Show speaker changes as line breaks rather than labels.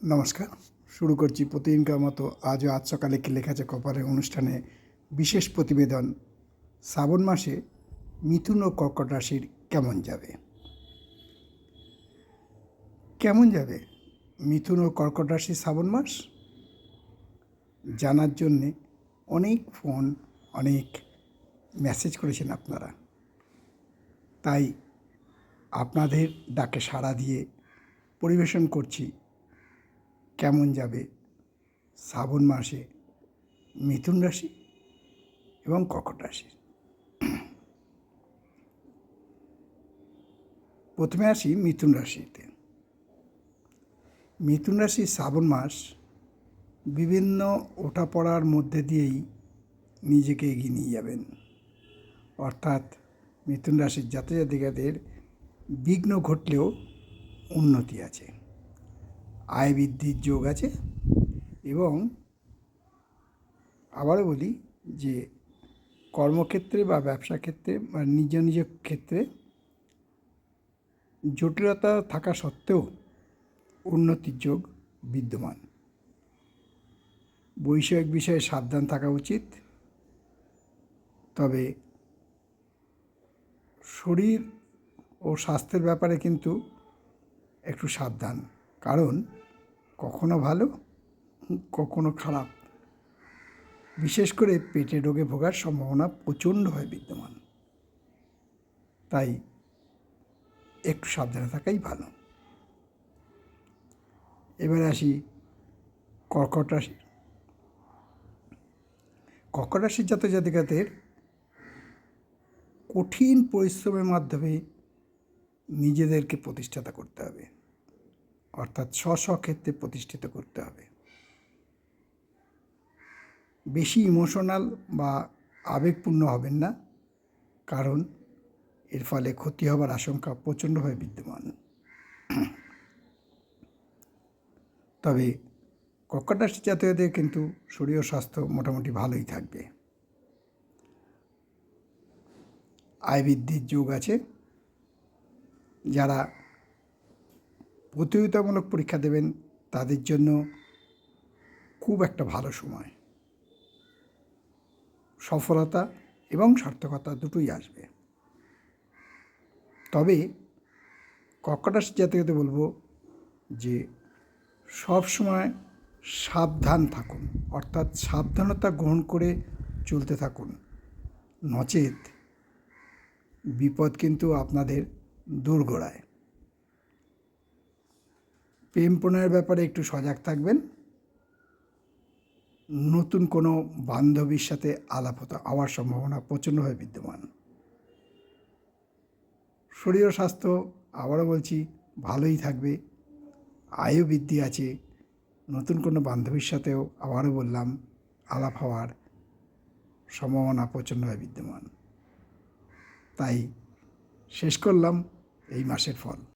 নমস্কার। শুরু করছি প্রতিদিনকার মতো আজ সকালে কি লেখা আছে কপালে অনুষ্ঠানে বিশেষ প্রতিবেদন। শ্রাবণ মাসে মিথুন ও কর্কট রাশির কেমন যাবে মিথুন ও কর্কট রাশির শ্রাবণ মাস জানার জন্যে অনেক ফোন, অনেক মেসেজ করেছেন আপনারা। তাই আপনাদের ডাকে সাড়া দিয়ে পরিবেশন করছি কেমন যাবে শ্রাবণ মাসে মিথুন রাশি এবং কর্কট রাশি। প্রথমে আসি মিথুন রাশিতে। মিথুন রাশি শ্রাবণ মাস বিভিন্ন ওঠাপড়ার মধ্যে দিয়েই নিজেকে এগিয়ে নিয়ে যাবেন। অর্থাৎ মিথুন রাশির জাতজাতিকাদের বিঘ্ন ঘটলেও উন্নতি আছে, আয় বৃদ্ধির যোগ আছে এবং আবারও বলি যে কর্মক্ষেত্রে বা ব্যবসা ক্ষেত্রে বা নিজ নিজ ক্ষেত্রে জটিলতা থাকা সত্ত্বেও উন্নতির যোগ বিদ্যমান। বৈষয়িক বিষয়ে সাবধান থাকা উচিত, তবে শরীর ও স্বাস্থ্যের ব্যাপারে কিন্তু একটু সাবধান, কারণ কখনো ভালো কখনো খারাপ। বিশেষ করে পেটে রোগে ভোগার সম্ভাবনা প্রচণ্ডভাবে বিদ্যমান, তাই একটু সাবধানে থাকাই ভালো। এবারে আসি কর্কট রাশি। কর্কট রাশির জাতজাতিকাদের কঠিন পরিশ্রমের মাধ্যমে নিজেদেরকে প্রতিষ্ঠাতা করতে হবে, অর্থাৎ স্বক্ষেত্রে প্রতিষ্ঠিত করতে হবে। বেশি ইমোশনাল বা আবেগপূর্ণ হবেন না, কারণ এর ফলে ক্ষতি হবার আশঙ্কা প্রচণ্ডভাবে বিদ্যমান। তবে কর্কট রাশির জাতকদের কিন্তু শরীর ও স্বাস্থ্য মোটামুটি ভালোই থাকবে। আয় বৃদ্ধির যোগ আছে। যারা প্রতিযোগিতামূলক পরীক্ষা দেবেন তাদের জন্য খুব একটা ভালো সময়, সফলতা এবং সার্থকতা দুটোই আসবে। তবে কর্কট রাশির জাতকদের বলবো যে সব সময় সাবধান থাকুন, অর্থাৎ সাবধানতা গ্রহণ করে চলতে থাকুন, নচেত বিপদ কিন্তু আপনাদের দোরগোড়ায়। প্রেম প্রণয়ের ব্যাপারে একটু সজাগ থাকবেন। নতুন কোনো বান্ধবীর সাথে আলাপ হওয়ার সম্ভাবনা প্রচণ্ডভাবে বিদ্যমান। শরীর ও স্বাস্থ্য আবারও বলছি ভালোই থাকবে, আয়ও বৃদ্ধি আছে। নতুন কোনো বান্ধবীর সাথেও আবারও বললাম আলাপ হওয়ার সম্ভাবনা প্রচণ্ডভাবে বিদ্যমান। তাই শেষ করলাম এই মাসের ফল।